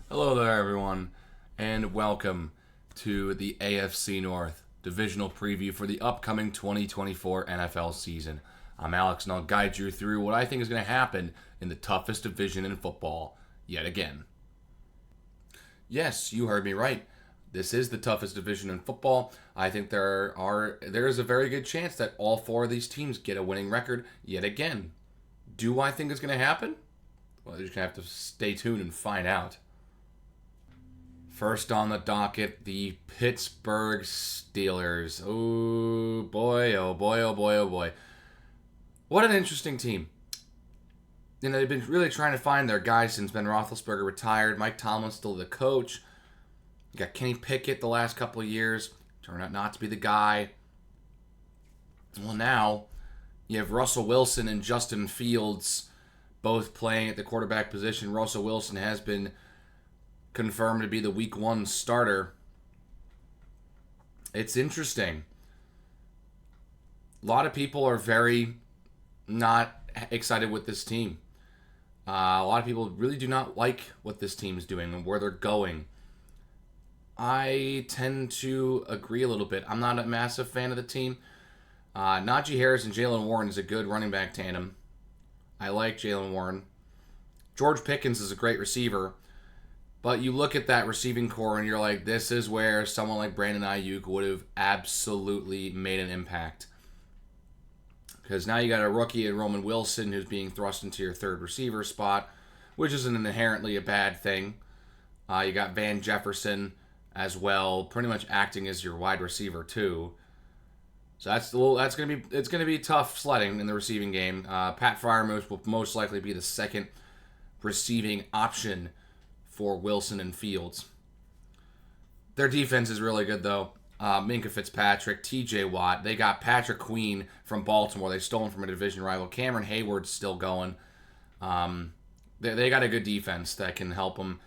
Hello there, everyone, and welcome to the AFC North divisional preview for the upcoming 2024 NFL season. I'm Alex, and I'll guide you through what I think is going to happen in the toughest division in football yet again. Yes, you heard me right. This is the toughest division in football. I think there is a very good chance that all four of these teams get a winning record yet again. Do I think it's going to happen? Well, you're just going to have to stay tuned and find out. First on the docket, the Pittsburgh Steelers. Oh boy, oh boy, oh boy, oh boy. What an interesting team. You know, they've been really trying to find their guys since Ben Roethlisberger retired. Mike Tomlin's still the coach. You got Kenny Pickett the last couple of years. Turned out not to be the guy. Well, now you have Russell Wilson and Justin Fields both playing at the quarterback position. Russell Wilson has been confirmed to be the week 1 starter. It's interesting. A lot of people are very not excited with this team. A lot of people really do not like what this team is doing and where they're going. I tend to agree a little bit. I'm not a massive fan of the team. Najee Harris and Jalen Warren is a good running back tandem. I like Jalen Warren. George Pickens is a great receiver. But you look at that receiving core and you're like, this is where someone like Brandon Ayuk would have absolutely made an impact. Because now you got a rookie in Roman Wilson who's being thrust into your third receiver spot, which isn't inherently a bad thing. You got Van Jefferson as well, pretty much acting as your wide receiver too. So it's gonna be tough sledding in the receiving game. Pat Freiermuth will most likely be the second receiving option for Wilson and Fields. Their defense is really good, though. Minkah Fitzpatrick, T.J. Watt. They got Patrick Queen from Baltimore. They stole him from a division rival. Cameron Hayward's still going. They got a good defense that can help them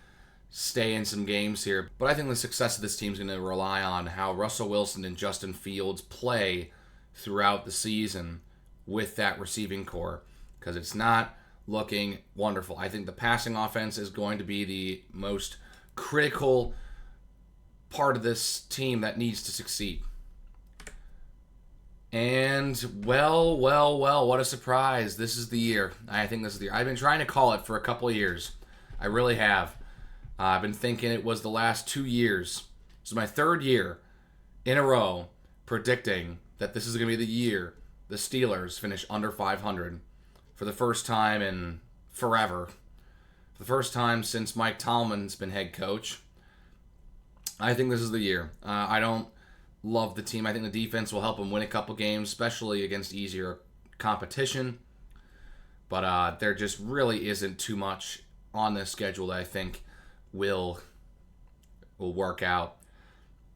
stay in some games here. But I think the success of this team is going to rely on how Russell Wilson and Justin Fields play throughout the season with that receiving core. Because it's not looking wonderful. I think the passing offense is going to be the most critical part of this team that needs to succeed. And, well, what a surprise. This is the year. I think this is the year. I've been trying to call it for a couple of years. I really have. I've been thinking it was the last 2 years. This is my third year in a row predicting that this is going to be the year the Steelers finish under 500. For the first time in forever. For the first time since Mike Tomlin's been head coach. I think this is the year. I don't love the team. I think the defense will help them win a couple games, especially against easier competition. But there just really isn't too much on this schedule that I think will work out.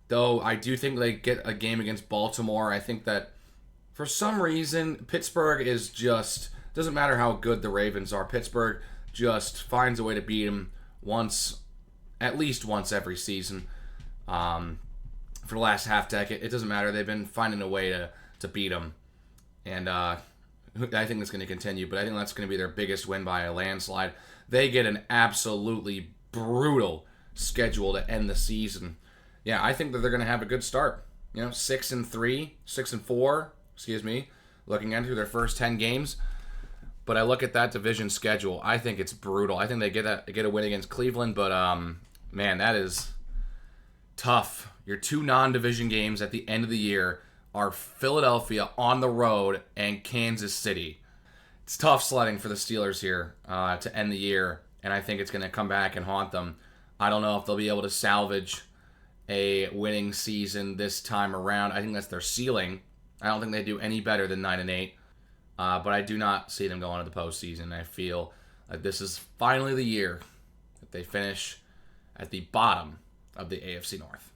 Though I do think they get a game against Baltimore. I think that for some reason, Pittsburgh is just... Doesn't matter how good the Ravens are. Pittsburgh just finds a way to beat them at least once every season. For the last half decade, it doesn't matter. They've been finding a way to beat them. And I think that's going to continue. But I think that's going to be their biggest win by a landslide. They get an absolutely brutal schedule to end the season. Yeah, I think that they're going to have a good start. 6-4, looking into their first 10 games. But I look at that division schedule. I think it's brutal. I think they get a win against Cleveland, but man, that is tough. Your 2 non-division games at the end of the year are Philadelphia on the road and Kansas City. It's tough sledding for the Steelers here to end the year, and I think it's going to come back and haunt them. I don't know if they'll be able to salvage a winning season this time around. I think that's their ceiling. I don't think they do any better than 9-8. But I do not see them going to the postseason. I feel like this is finally the year that they finish at the bottom of the AFC North.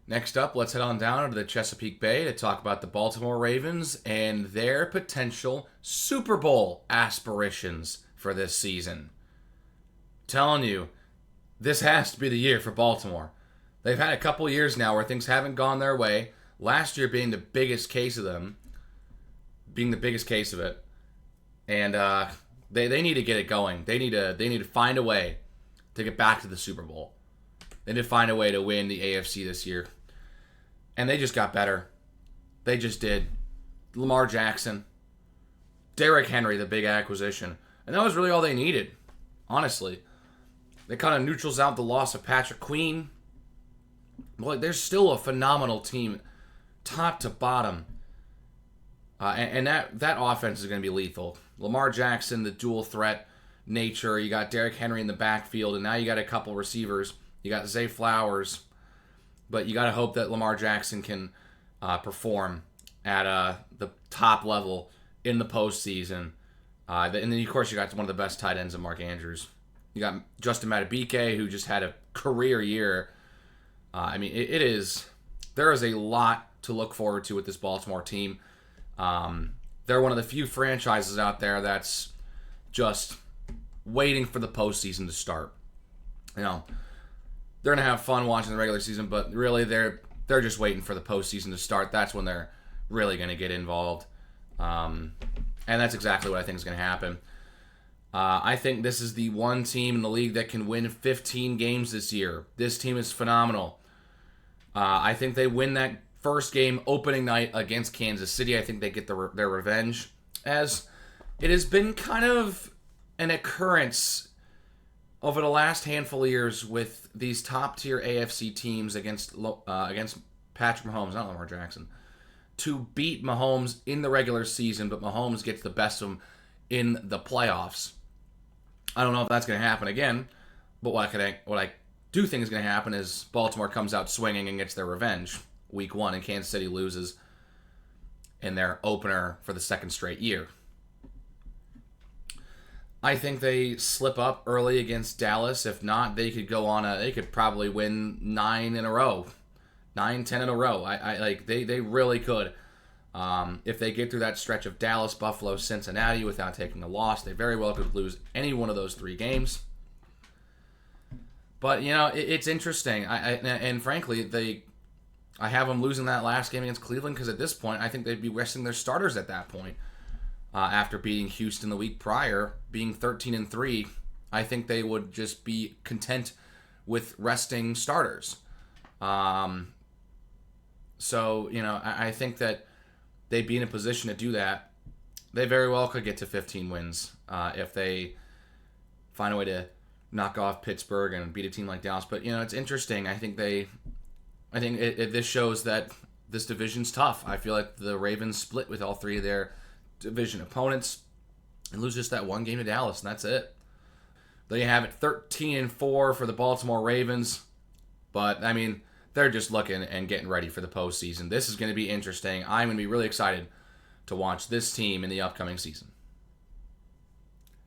Next up, let's head on down to the Chesapeake Bay to talk about the Baltimore Ravens and their potential Super Bowl aspirations for this season. I'm telling you, this has to be the year for Baltimore. They've had a couple years now where things haven't gone their way. Last year being the biggest case of it. And they need to get it going. They need to find a way to get back to the Super Bowl. They did find a way to win the AFC this year. And they just got better. They just did. Lamar Jackson, Derrick Henry, the big acquisition. And that was really all they needed, honestly. They kind of neutrals out the loss of Patrick Queen. But they're still a phenomenal team, top to bottom. And that offense is going to be lethal. Lamar Jackson, the dual threat nature. You got Derrick Henry in the backfield, and now you got a couple receivers. You got Zay Flowers. But you got to hope that Lamar Jackson can perform at the top level in the postseason. And then, of course, you got one of the best tight ends in Mark Andrews. You got Justin Madubuike, who just had a career year. I mean, there is a lot to look forward to with this Baltimore team. They're one of the few franchises out there that's just waiting for the postseason to start. You know, they're going to have fun watching the regular season, but really they're just waiting for the postseason to start. That's when they're really going to get involved. And that's exactly what I think is going to happen. I think this is the one team in the league that can win 15 games this year. This team is phenomenal. I think they win that first game opening night against Kansas City. I think they get their revenge, as it has been kind of an occurrence over the last handful of years with these top-tier AFC teams against Patrick Mahomes, not Lamar Jackson, to beat Mahomes in the regular season, but Mahomes gets the best of them in the playoffs. I don't know if that's going to happen again, but what I do think is going to happen is Baltimore comes out swinging and gets their revenge week 1, and Kansas City loses in their opener for the second straight year. I think they slip up early against Dallas. If not, they could probably win 9 in a row. 9-10 in a row. They really could. If they get through that stretch of Dallas, Buffalo, Cincinnati without taking a loss, they very well could lose any one of those 3 games. But, you know, it's interesting. And frankly, I have them losing that last game against Cleveland because at this point, I think they'd be resting their starters at that point. After beating Houston the week prior, being 13-3, I think they would just be content with resting starters. So, you know, I think that they'd be in a position to do that. They very well could get to 15 wins if they find a way to knock off Pittsburgh and beat a team like Dallas. But, you know, it's interesting. I think this shows that this division's tough. I feel like the Ravens split with all 3 of their division opponents and lose just that one game to Dallas, and that's it. There you have it, 13-4 for the Baltimore Ravens. But, I mean, they're just looking and getting ready for the postseason. This is going to be interesting. I'm going to be really excited to watch this team in the upcoming season.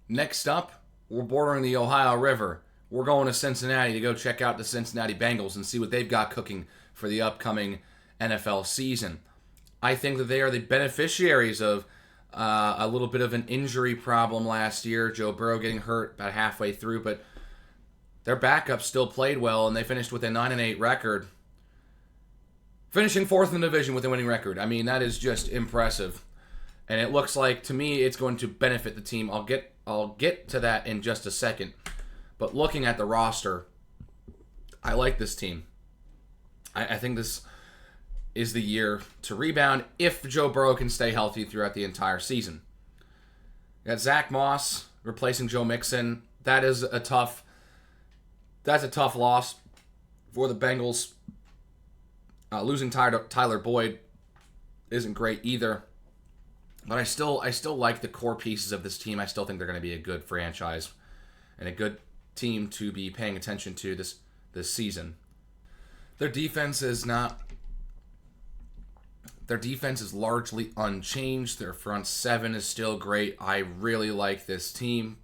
Next up, we're bordering the Ohio River. We're going to Cincinnati to go check out the Cincinnati Bengals and see what they've got cooking for the upcoming NFL season. I think that they are the beneficiaries of a little bit of an injury problem last year. Joe Burrow getting hurt about halfway through, but their backup still played well, and they finished with a 9-8 record. Finishing 4th in the division with a winning record. I mean, that is just impressive. And it looks like, to me, it's going to benefit the team. I'll get to that in just a second. But looking at the roster, I like this team. I think this is the year to rebound if Joe Burrow can stay healthy throughout the entire season. You got Zach Moss replacing Joe Mixon. That's a tough loss for the Bengals. Losing Tyler Boyd isn't great either. But I still like the core pieces of this team. I still think they're going to be a good franchise and a good team to be paying attention to this season. Their defense is largely unchanged. Their front 7 is still great. I really like this team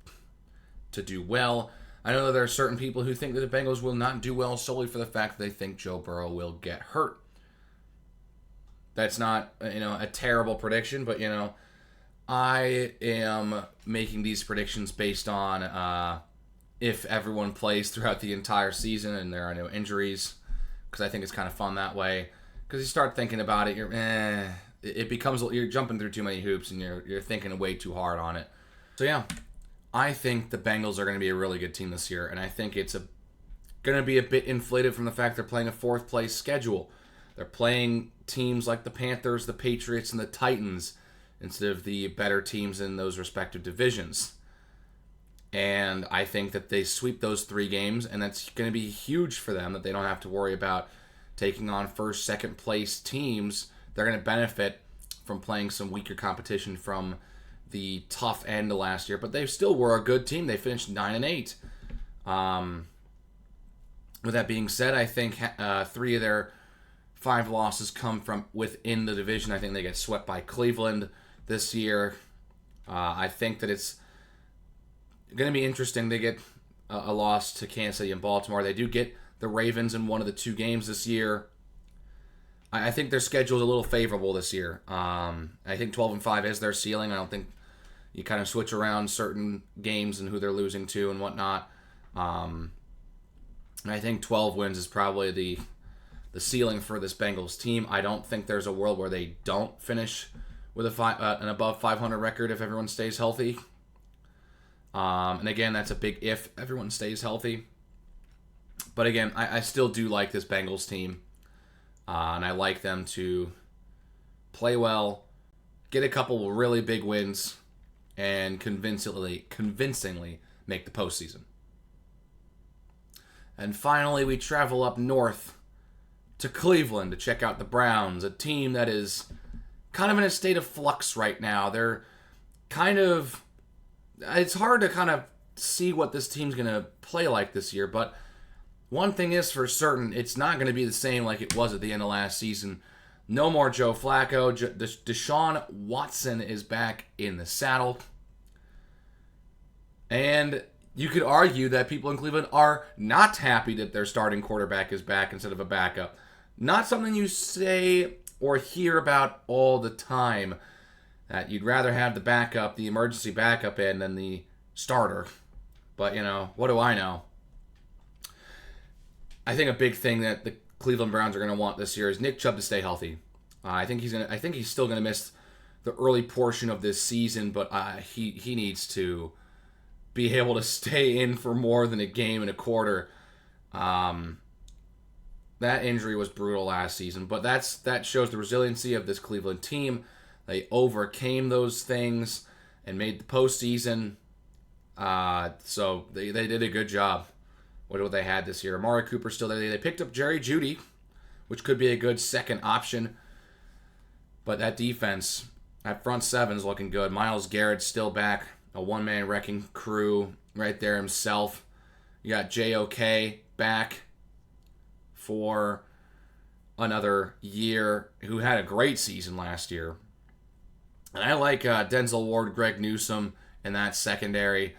to do well. I know that there are certain people who think that the Bengals will not do well solely for the fact that they think Joe Burrow will get hurt. That's not, a terrible prediction, but, I am making these predictions based on if everyone plays throughout the entire season and there are no injuries, because I think it's kind of fun that way. Because you start thinking about it, you're jumping through too many hoops and you're thinking way too hard on it. So yeah, I think the Bengals are going to be a really good team this year, and I think it's going to be a bit inflated from the fact they're playing a fourth place schedule. They're playing teams like the Panthers, the Patriots, and the Titans instead of the better teams in those respective divisions. And I think that they sweep those 3 games, and that's going to be huge for them, that they don't have to worry about taking on first, second place teams. They're going to benefit from playing some weaker competition from the tough end of last year, but they still were a good team. They finished 9-8. With that being said, I think 3 of their 5 losses come from within the division. I think they get swept by Cleveland this year. I think that it's going to be interesting. They get a loss to Kansas City and Baltimore. They do get the Ravens in one of the 2 games this year. I think their schedule is a little favorable this year. I think 12-5 is their ceiling. I don't think you kind of switch around certain games and who they're losing to and whatnot. And I think 12 wins is probably the ceiling for this Bengals team. I don't think there's a world where they don't finish with an above 500 record if everyone stays healthy. And again, that's a big if everyone stays healthy. But again, I still do like this Bengals team. And I like them to play well, get a couple really big wins, and convincingly make the postseason. And finally, we travel up north to Cleveland to check out the Browns, a team that is kind of in a state of flux right now. They're it's hard to kind of see what this team's going to play like this year, but one thing is for certain, it's not going to be the same like it was at the end of last season. No more Joe Flacco. Deshaun Watson is back in the saddle. And you could argue that people in Cleveland are not happy that their starting quarterback is back instead of a backup. Not something you say or hear about all the time. That you'd rather have the backup, the emergency backup in than the starter. But, what do I know? I think a big thing that the Cleveland Browns are going to want this year is Nick Chubb to stay healthy. I think he's still going to miss the early portion of this season, but he needs to be able to stay in for more than a game and a quarter. That injury was brutal last season, but that shows the resiliency of this Cleveland team. They overcame those things and made the postseason. So they did a good job. What they had this year? Amari Cooper still there. They picked up Jerry Jeudy, which could be a good second option. But that defense, that front seven is looking good. Myles Garrett's still back. A one-man wrecking crew right there himself. You got J.O.K. back for another year, who had a great season last year. And I like Denzel Ward, Greg Newsome in that secondary.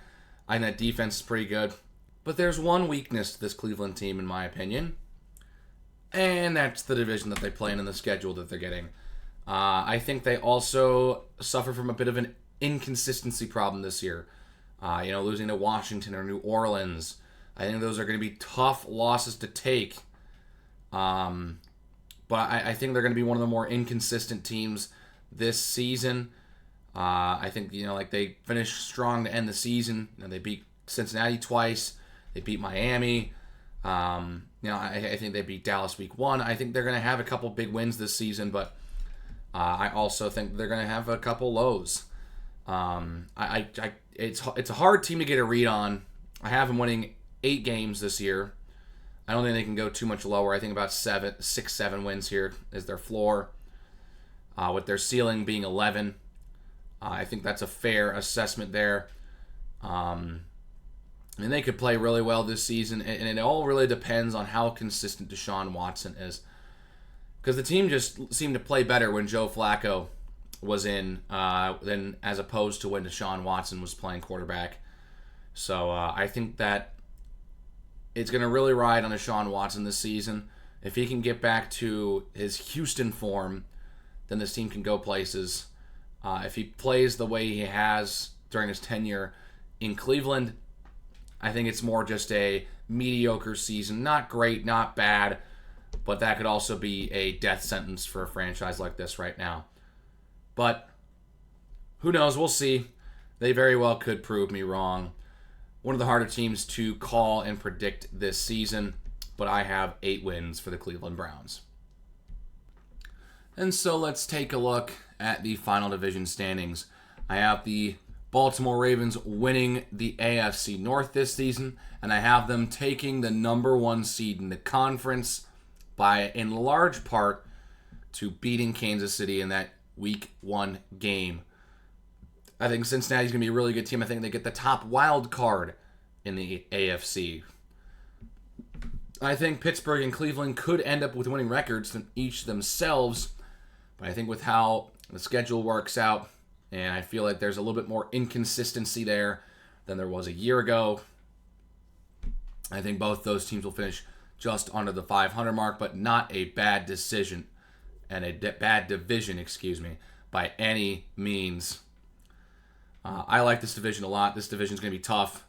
I think that defense is pretty good. But there's one weakness to this Cleveland team, in my opinion, and that's the division that they play in and the schedule that they're getting. I think they also suffer from a bit of an inconsistency problem this year. Losing to Washington or New Orleans. I think those are going to be tough losses to take. But I think they're going to be one of the more inconsistent teams this season. I think, they finished strong to end the season. They beat Cincinnati twice. They beat Miami. I think they beat Dallas week 1. I think they're going to have a couple big wins this season, but I also think they're going to have a couple lows. It's a hard team to get a read on. I have them winning 8 games this year. I don't think they can go too much lower. I think about 6-7 wins here is their floor, with their ceiling being 11. I think that's a fair assessment there. And they could play really well this season, and it all really depends on how consistent Deshaun Watson is. Because the team just seemed to play better when Joe Flacco was in than as opposed to when Deshaun Watson was playing quarterback. So I think that it's going to really ride on Deshaun Watson this season. If he can get back to his Houston form, then this team can go places. If he plays the way he has during his tenure in Cleveland, I think it's more just a mediocre season. Not great, not bad, but that could also be a death sentence for a franchise like this right now. But who knows? We'll see. they very well could prove me wrong. One of the harder teams to call and predict this season, but I have 8 wins for the Cleveland Browns. And so let's take a look at the final division standings. I have the Baltimore Ravens winning the AFC North this season, and I have them taking the number 1 seed in the conference by, in large part, to beating Kansas City in that Week 1 game. I think Cincinnati's going to be a really good team. I think they get the top wild card in the AFC. I think Pittsburgh and Cleveland could end up with winning records each themselves, but I think with how the schedule works out, and I feel like there's a little bit more inconsistency there than there was a year ago, I think both those teams will finish just under the 500 mark, but not a bad decision and a bad division, by any means. I like this division a lot. This division is going to be tough.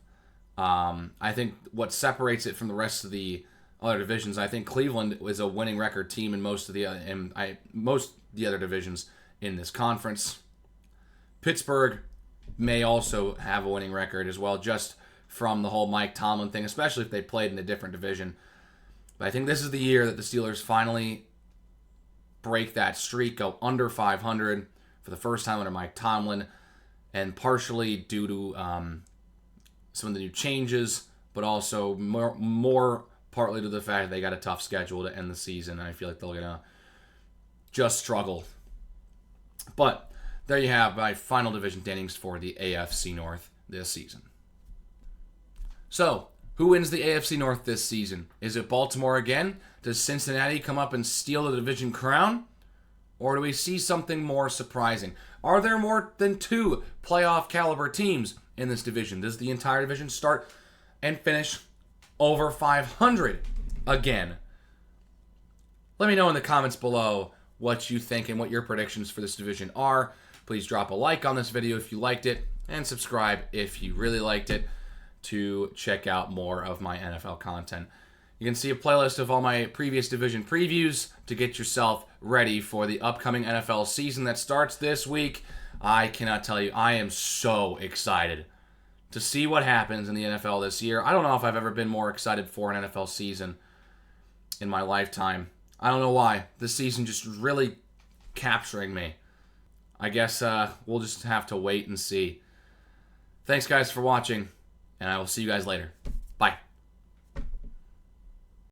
I think what separates it from the rest of the other divisions, I think Cleveland is a winning record team in most of the other divisions in this conference. Pittsburgh may also have a winning record as well, just from the whole Mike Tomlin thing, especially if they played in a different division. But I think this is the year that the Steelers finally break that streak, go under 500 for the first time under Mike Tomlin, and partially due to some of the new changes, but also more partly to the fact that they got a tough schedule to end the season, and I feel like they're going to just struggle. But there you have my final division standings for the AFC North this season. So, who wins the AFC North this season? Is it Baltimore again? Does Cincinnati come up and steal the division crown? Or do we see something more surprising? Are there more than 2 playoff caliber teams in this division? Does the entire division start and finish over 500 again? Let me know in the comments below what you think and what your predictions for this division are. Please drop a like on this video if you liked it, and subscribe if you really liked it to check out more of my NFL content. You can see a playlist of all my previous division previews to get yourself ready for the upcoming NFL season that starts this week. I cannot tell you, I am so excited to see what happens in the NFL this year. I don't know if I've ever been more excited for an NFL season in my lifetime. I don't know why. This season just really capturing me. I guess we'll just have to wait and see. Thanks, guys, for watching, and I will see you guys later.